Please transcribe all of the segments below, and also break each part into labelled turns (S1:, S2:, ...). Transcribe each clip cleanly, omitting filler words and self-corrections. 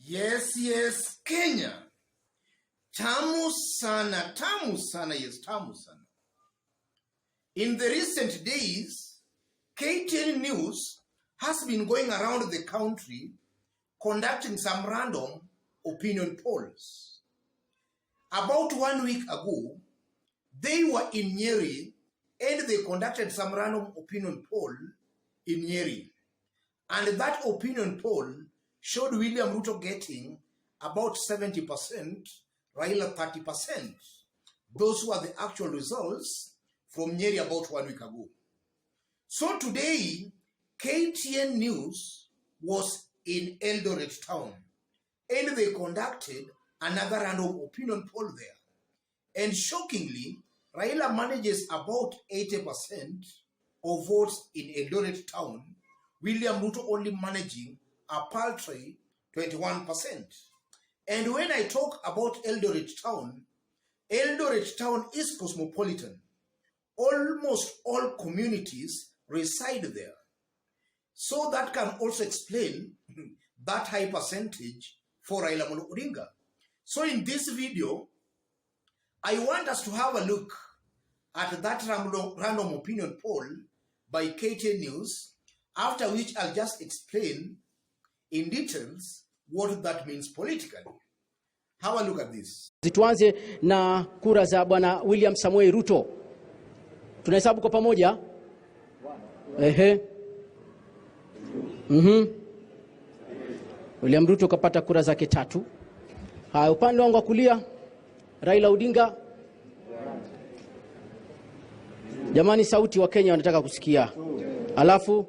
S1: Yes, Kenya. Tamu sana, yes, tamu sana. In the recent days, KTN News has been going around the country conducting some random opinion polls. About 1 week ago, they were in Nyeri and they conducted some random opinion poll in Nyeri. And that opinion poll showed William Ruto getting about 70%, Raila 30%. Those were the actual results from Nyeri about 1 week ago. So today, KTN News was in Eldoret town and they conducted another random opinion poll there. And shockingly, Raila manages about 80% of votes in Eldoret town, William Ruto only managing a paltry 21%. And when I talk about Eldoret town is cosmopolitan. Almost all communities reside there. So that can also explain that high percentage for Raila Odinga. So in this video, I want us to have a look at that random opinion poll by KTN News, after which I'll just explain in details what that means politically. Have a look at this.
S2: Tuanze na kura za bwana William Samoei Ruto. Tunahesabu kwa pamoja? William Ruto kapata kura zake 3. Haya, upande wangu wa kulia Raila Odinga. Jamani, sauti wa Kenya wanataka kusikia. Alafu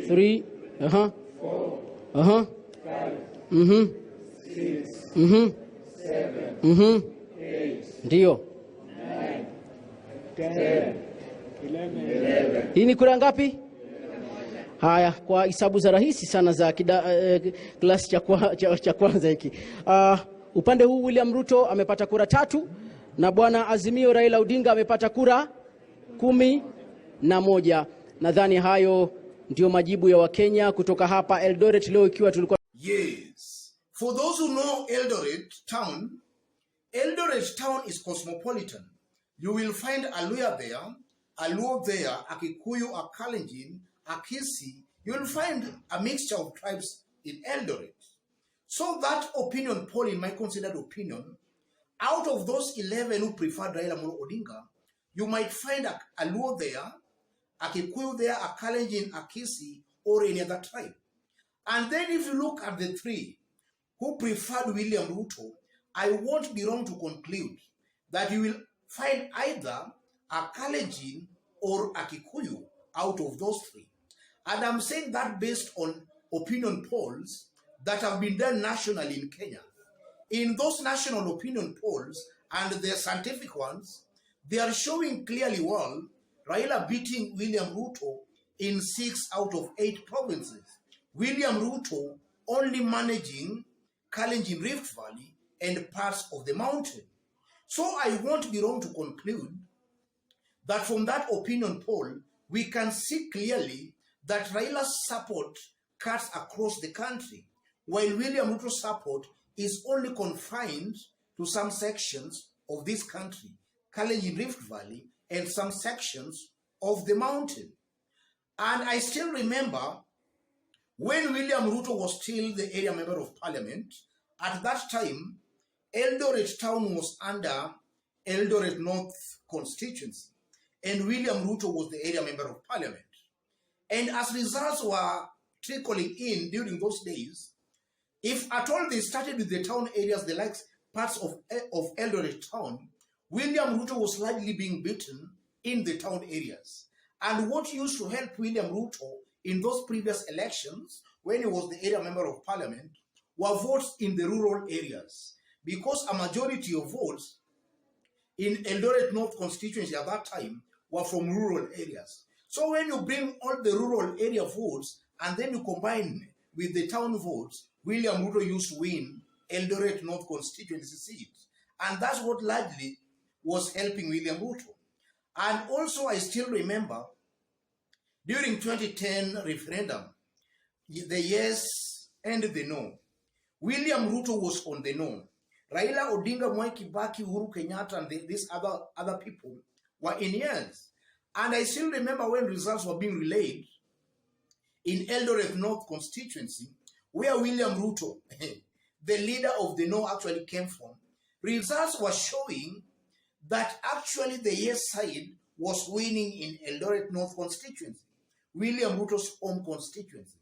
S2: 3 ndio 10 hii ni kura ngapi? Haya, kwa hisabu za rahisi sana za klasi cha kwanza hiki. Upande huu William Ruto amepata kura 3 na bwana Azimio Raila Odinga amepata kura 11. Nadhani hayo ndio majibu ya Wakenya kutoka hapa Eldoret leo, ikiwa tulikuwa.
S1: Yes. For those who know Eldoret town is cosmopolitan. You will find a Luo there, a Kikuyu, a Kalenjin, a Kisi. You will find a mixture of tribes in Eldoret. So that opinion poll, in my considered opinion, out of those 11 who preferred Raila Odinga, you might find a Luo there, a Kikuyu there, a Kalenjin, a Kisi, or any other tribe. And then if you look at the 3 who preferred William Ruto, I won't be wrong to conclude that you will find either a Kalenjin or a Kikuyu out of those 3. And I'm saying that based on opinion polls that have been done nationally in Kenya. In those national opinion polls and their scientific ones, they are showing clearly well Raila beating William Ruto in 6 out of 8 provinces. William Ruto only managing Kalenjin Rift Valley and parts of the mountain. So I won't be wrong to conclude that from that opinion poll, we can see clearly that Raila's support cuts across the country, while William Ruto's support is only confined to some sections of this country, Kalenjin Rift Valley, and some sections of the mountain. And I still remember when William Ruto was still the area member of parliament, at that time, Eldoret town was under Eldoret North constituency, and William Ruto was the area member of parliament. And as results were trickling in during those days, if at all they started with the town areas, the likes parts of Eldoret town, William Ruto was largely being beaten in the town areas. And what used to help William Ruto in those previous elections, when he was the area member of parliament, were votes in the rural areas. Because a majority of votes in Eldoret North constituency at that time were from rural areas. So when you bring all the rural area votes and then you combine with the town votes, William Ruto used to win Eldoret North constituency seats. And that's what largely was helping William Ruto. And also I still remember during 2010 referendum, the yes and the no, William Ruto was on the no. Raila Odinga, Mwai Kibaki, Uhuru Kenyatta, and these other people were in years. And I still remember when results were being relayed in Eldoret North constituency, where William Ruto, the leader of the no, actually came from. Results were showing that actually the yes side was winning in Eldoret North constituency, William Ruto's home constituency.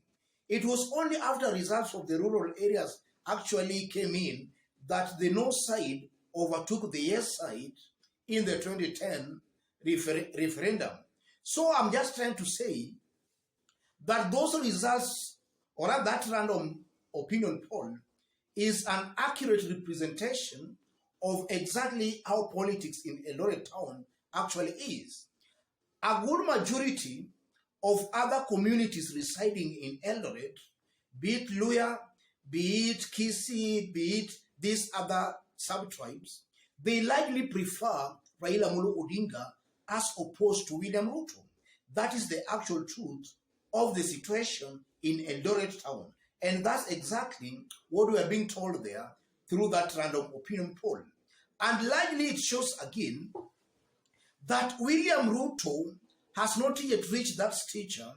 S1: It was only after results of the rural areas actually came in that the no side overtook the yes side in the 2010 referendum. So I'm just trying to say that those results, or that random opinion poll, is an accurate representation of exactly how politics in Eldoret town actually is. A good majority of other communities residing in Eldoret, be it Luya, be it Kisii, be it these other sub-tribes, they likely prefer Raila Amolo Odinga as opposed to William Ruto. That is the actual truth of the situation in Eldoret town. And that's exactly what we are being told there through that random opinion poll. And likely it shows again that William Ruto has not yet reached that stature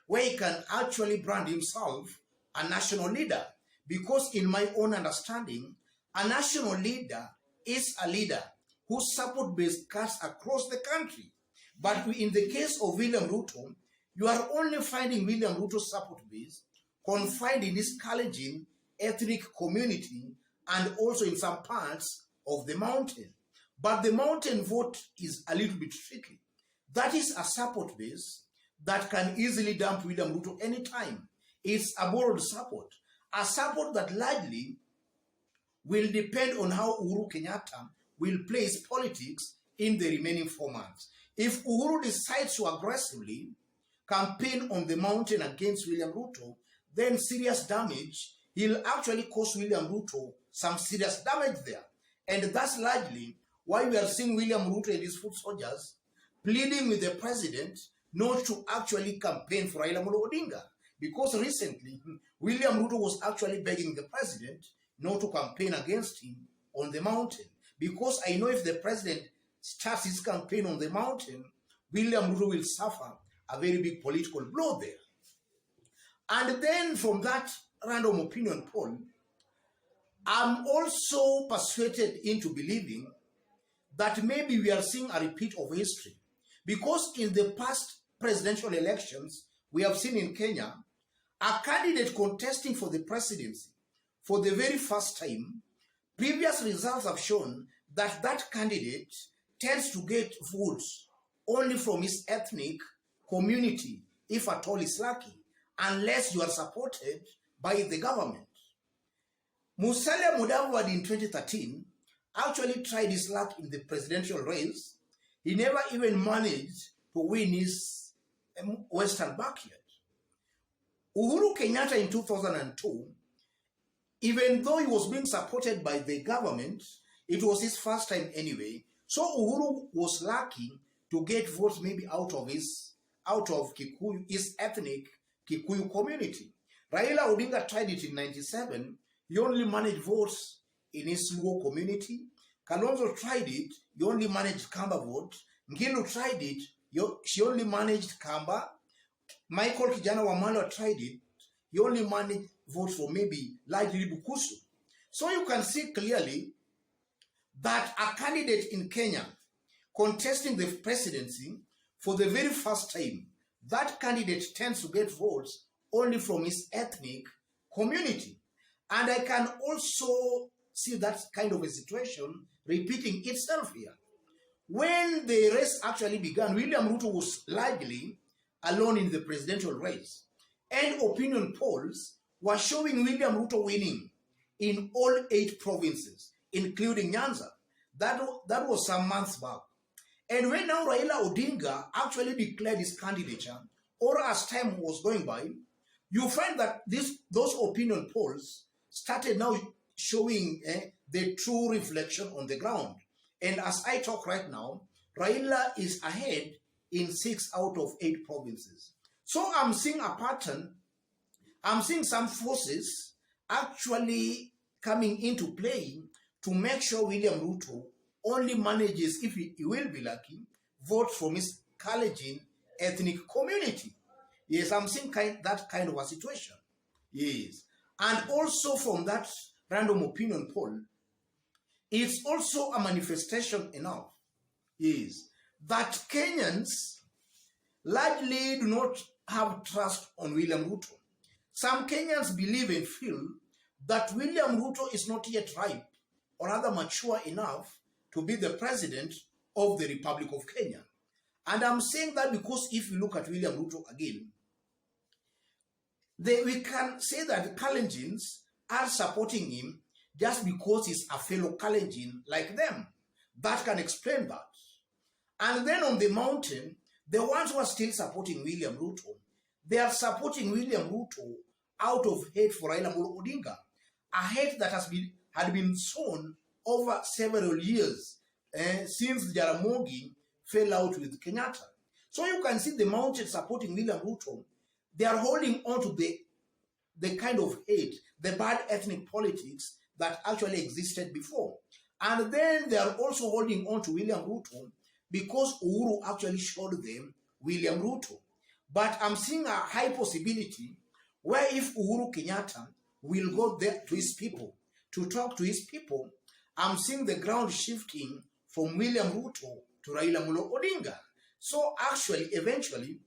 S1: where he can actually brand himself a national leader. Because in my own understanding, a national leader is a leader whose support base cuts across the country. But in the case of William Ruto, you are only finding William Ruto's support base confined in his Kalenjin ethnic community and also in some parts of the mountain. But the mountain vote is a little bit tricky. That is a support base that can easily dump William Ruto anytime. It's a borrowed support, a support that largely will depend on how Uhuru Kenyatta will play his politics in the remaining 4 months. If Uhuru decides to aggressively campaign on the mountain against William Ruto, then serious damage, he'll actually cause William Ruto some serious damage there. And that's largely why we are seeing William Ruto and his foot soldiers pleading with the president not to actually campaign for Raila Amolo Odinga. Because recently, William Ruto was actually begging the president not to campaign against him on the mountain. Because I know if the president starts his campaign on the mountain, William Ruto will suffer a very big political blow there. And then from that random opinion poll, I'm also persuaded into believing that maybe we are seeing a repeat of history. Because in the past presidential elections, we have seen in Kenya, a candidate contesting for the presidency for the very first time, previous results have shown that that candidate tends to get votes only from his ethnic community, if at all is lucky, unless you are supported by the government. Musalia Mudavadi in 2013 actually tried his luck in the presidential race. He never even managed to win his western backyard. Uhuru Kenyatta in 2002, even though he was being supported by the government, it was his first time anyway. So Uhuru was lucky to get votes maybe out of Kikuyu, his ethnic Kikuyu community. Raila Odinga tried it in 97. He only managed votes in his Luo community. Kalonzo tried it. He only managed Kamba votes. Ngilu tried it. She only managed Kamba. Michael Kijana Wamalwa tried it. He only managed votes for maybe largely Bukusu. So you can see clearly that a candidate in Kenya contesting the presidency for the very first time, that candidate tends to get votes only from his ethnic community. And I can also see that kind of a situation repeating itself here. When the race actually began, William Ruto was largely alone in the presidential race. And opinion polls were showing William Ruto winning in all 8 provinces, including Nyanza. That was some months back. And when now Raila Odinga actually declared his candidature, or as time was going by, you find that those opinion polls started now showing the true reflection on the ground. And as I talk right now, Raila is ahead in 6 out of 8 provinces. So I'm seeing a pattern. I'm seeing some forces actually coming into play to make sure William Ruto only manages, if he will be lucky, votes from his Kalenjin ethnic community. Yes, I'm seeing that kind of a situation. Yes. And also from that random opinion poll, it's also a manifestation enough, yes, that Kenyans largely do not have trust on William Ruto. Some Kenyans believe and feel that William Ruto is not yet ripe or rather mature enough to be the president of the Republic of Kenya. And I'm saying that because if you look at William Ruto again, we can say that the Kalenjins are supporting him just because he's a fellow Kalenjin like them. That can explain that. And then on the mountain, the ones who are still supporting William Ruto, they are supporting William Ruto out of hate for Raila Odinga, a hate that had been sown over several years since Jaramogi fell out with Kenyatta. So you can see the mountain supporting William Ruto. They are holding on to the kind of hate, the bad ethnic politics that actually existed before. And then they are also holding on to William Ruto because Uhuru actually showed them William Ruto. But I'm seeing a high possibility where if Uhuru Kenyatta will go there to his people, to talk to his people, I'm seeing the ground shifting from William Ruto to Raila Odinga. So actually, eventually,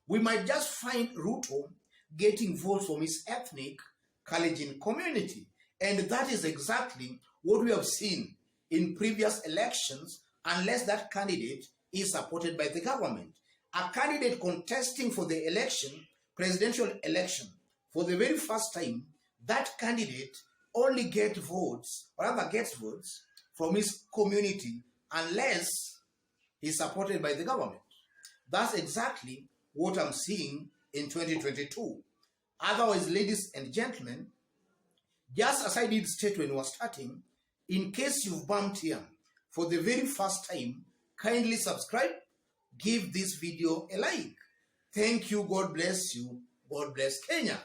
S1: we might just find Ruto getting votes from his ethnic Kalenjin community. And that is exactly what we have seen in previous elections, unless that candidate is supported by the government. A candidate contesting for the election, presidential election, for the very first time, that candidate only gets votes, or rather gets votes from his community, unless he's supported by the government. That's exactly what I'm seeing in 2022. Otherwise, ladies and gentlemen, just as I did state when we were starting, in case you've bumped here for the very first time, kindly subscribe, give this video a like. Thank you, God bless you, God bless Kenya.